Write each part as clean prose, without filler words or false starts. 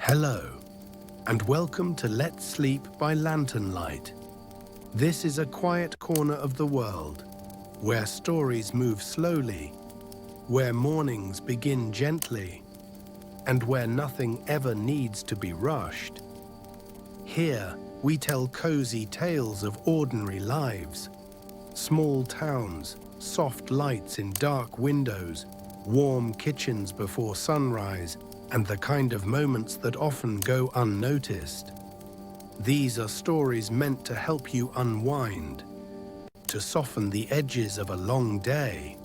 Hello, and welcome to Let's Sleep by Lantern Light. This is a quiet corner of the world, where stories move slowly, where mornings begin gently, and where nothing ever needs to be rushed. Here, we tell cozy tales of ordinary lives, small towns, soft lights in dark windows, warm kitchens before sunrise, and the kind of moments that often go unnoticed. These are stories meant to help you unwind, to soften the edges of a long day,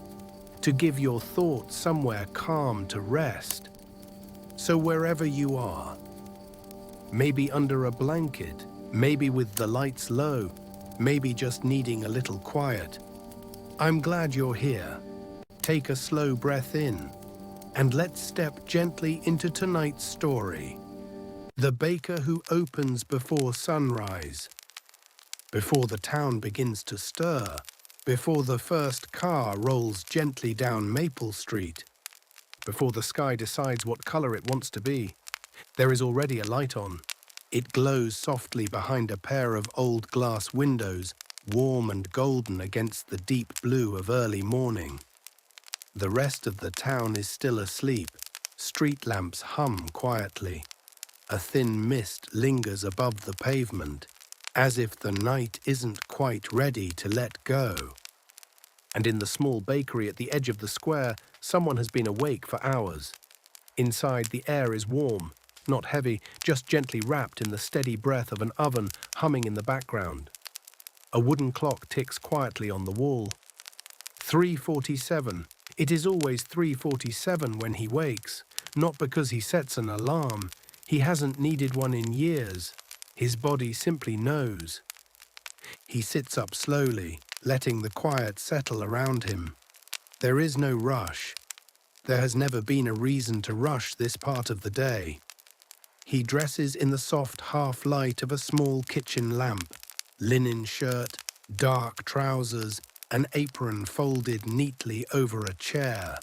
to give your thoughts somewhere calm to rest. So wherever you are, maybe under a blanket, maybe with the lights low, maybe just needing a little quiet, I'm glad you're here. Take a slow breath in, and let's step gently into tonight's story. The baker who opens before sunrise. Before the town begins to stir, before the first car rolls gently down Maple Street, before the sky decides what color it wants to be, there is already a light on. It glows softly behind a pair of old glass windows, warm and golden against the deep blue of early morning. The rest of the town is still asleep. Street lamps hum quietly. A thin mist lingers above the pavement, as if the night isn't quite ready to let go. And in the small bakery at the edge of the square, someone has been awake for hours. Inside, the air is warm, not heavy, just gently wrapped in the steady breath of an oven humming in the background. A wooden clock ticks quietly on the wall. 3:47. It is always 3:47 when he wakes, not because he sets an alarm. He hasn't needed one in years. His body simply knows. He sits up slowly, letting the quiet settle around him. There is no rush. There has never been a reason to rush this part of the day. He dresses in the soft half-light of a small kitchen lamp, linen shirt, dark trousers, an apron folded neatly over a chair.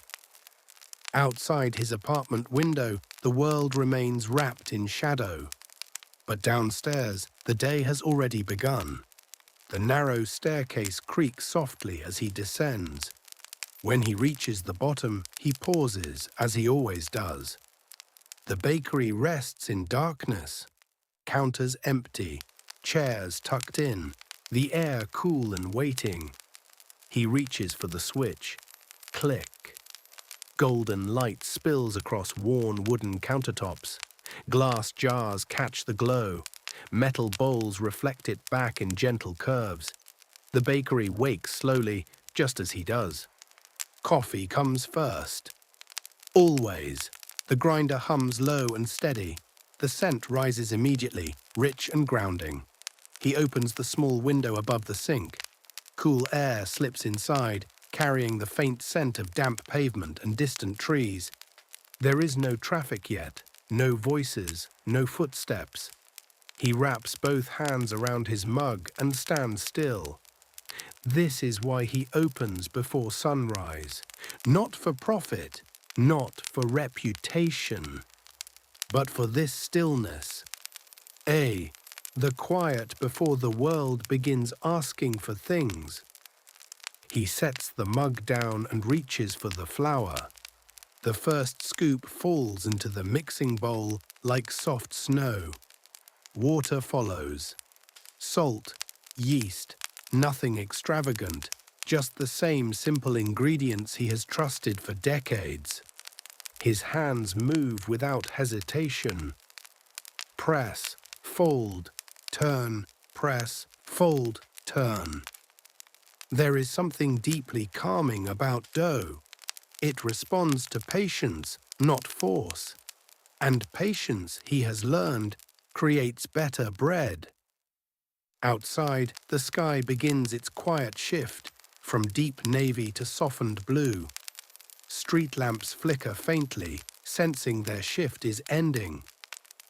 Outside his apartment window, the world remains wrapped in shadow. But downstairs, the day has already begun. The narrow staircase creaks softly as he descends. When he reaches the bottom, he pauses, as he always does. The bakery rests in darkness. Counters empty, chairs tucked in, the air cool and waiting. He reaches for the switch. Click. Golden light spills across worn wooden countertops. Glass jars catch the glow. Metal bowls reflect it back in gentle curves. The bakery wakes slowly, just as he does. Coffee comes first. Always. The grinder hums low and steady. The scent rises immediately, rich and grounding. He opens the small window above the sink. Cool air slips inside, carrying the faint scent of damp pavement and distant trees. There is no traffic yet, no voices, no footsteps. He wraps both hands around his mug and stands still. This is why he opens before sunrise. Not for profit, not for reputation, but for this stillness. The quiet before the world begins asking for things. He sets the mug down and reaches for the flour. The first scoop falls into the mixing bowl like soft snow. Water follows. Salt, yeast, nothing extravagant, just the same simple ingredients he has trusted for decades. His hands move without hesitation. Press, fold, turn, press, fold, turn. There is something deeply calming about dough. It responds to patience, not force. And patience, he has learned, creates better bread. Outside, the sky begins its quiet shift, from deep navy to softened blue. Street lamps flicker faintly, sensing their shift is ending.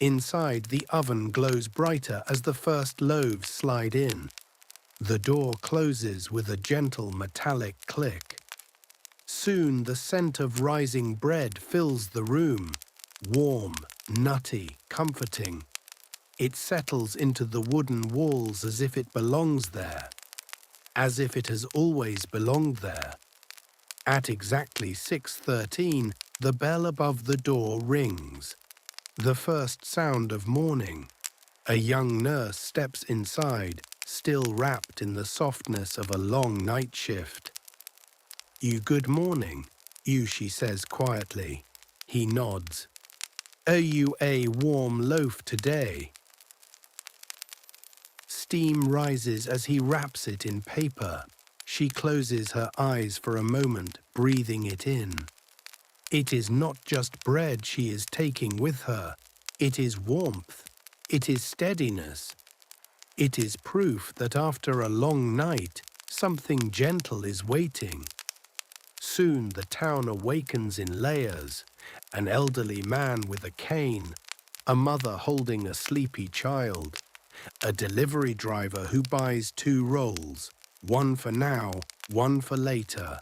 Inside, the oven glows brighter as the first loaves slide in. The door closes with a gentle metallic click. Soon the scent of rising bread fills the room, warm, nutty, comforting. It settles into the wooden walls as if it belongs there, as if it has always belonged there. At exactly 6:13, the bell above the door rings. The first sound of morning. A young nurse steps inside, still wrapped in the softness of a long night shift. "You good morning," she says quietly. He nods. "Are you a warm loaf today?" Steam rises as he wraps it in paper. She closes her eyes for a moment, breathing it in. It is not just bread she is taking with her. It is warmth. It is steadiness. It is proof that after a long night, something gentle is waiting. Soon the town awakens in layers. An elderly man with a cane, a mother holding a sleepy child, a delivery driver who buys 2 rolls, one for now, one for later.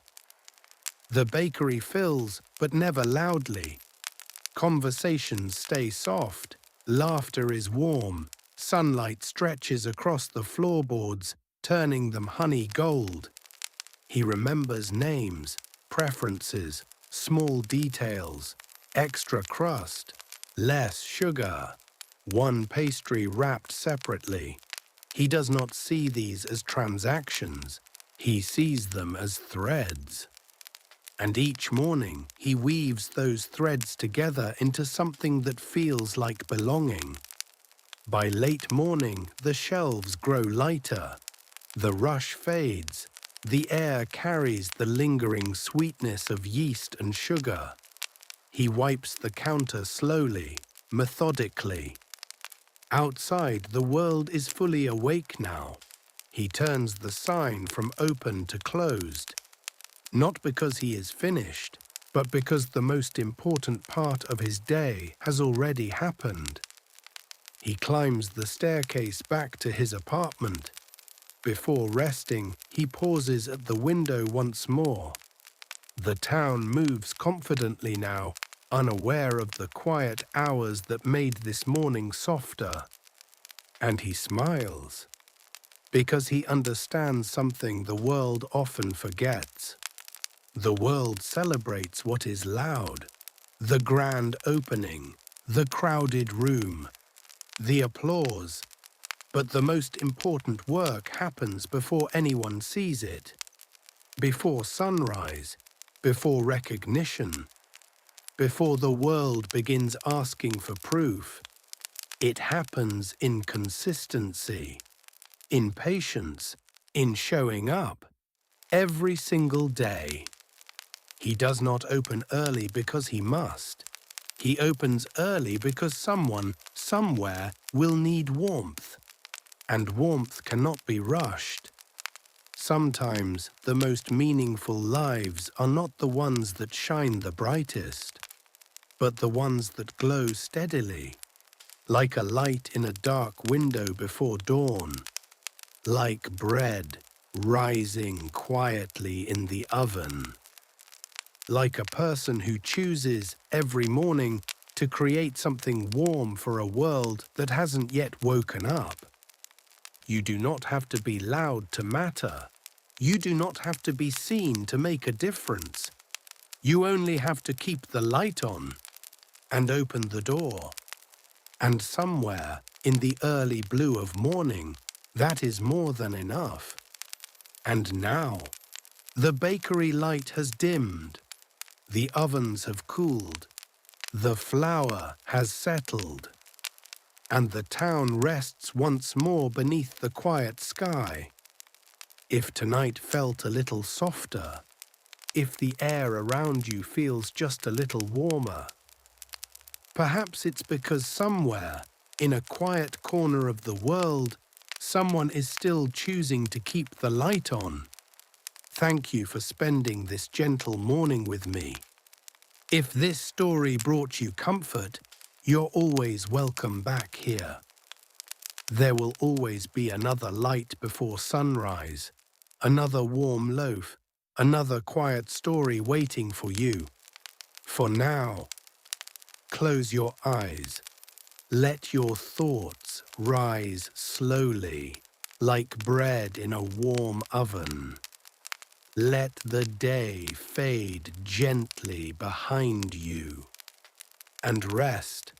The bakery fills, but never loudly. Conversations stay soft. Laughter is warm. Sunlight stretches across the floorboards, turning them honey gold. He remembers names, preferences, small details, extra crust, less sugar, one pastry wrapped separately. He does not see these as transactions. He sees them as threads. And each morning he weaves those threads together into something that feels like belonging. By late morning, the shelves grow lighter. The rush fades. The air carries the lingering sweetness of yeast and sugar. He wipes the counter slowly, methodically. Outside, the world is fully awake now. He turns the sign from open to closed. Not because he is finished, but because the most important part of his day has already happened. He climbs the staircase back to his apartment. Before resting, he pauses at the window once more. The town moves confidently now, unaware of the quiet hours that made this morning softer. And he smiles, because he understands something the world often forgets. The world celebrates what is loud, the grand opening, the crowded room, the applause. But the most important work happens before anyone sees it, before sunrise, before recognition, before the world begins asking for proof. It happens in consistency, in patience, in showing up, every single day. He does not open early because he must. He opens early because someone, somewhere, will need warmth. And warmth cannot be rushed. Sometimes the most meaningful lives are not the ones that shine the brightest, but the ones that glow steadily, like a light in a dark window before dawn, like bread rising quietly in the oven, like a person who chooses every morning to create something warm for a world that hasn't yet woken up. You do not have to be loud to matter. You do not have to be seen to make a difference. You only have to keep the light on and open the door. And somewhere in the early blue of morning, that is more than enough. And now, the bakery light has dimmed. The ovens have cooled. The flour has settled. And the town rests once more beneath the quiet sky. If tonight felt a little softer, if the air around you feels just a little warmer, perhaps it's because somewhere, in a quiet corner of the world, someone is still choosing to keep the light on. Thank you for spending this gentle morning with me. If this story brought you comfort, you're always welcome back here. There will always be another light before sunrise, another warm loaf, another quiet story waiting for you. For now, Close your eyes. Let your thoughts rise slowly, like bread in a warm oven. Let the day fade gently behind you. And rest.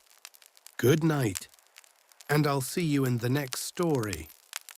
Good night, and I'll see you in the next story.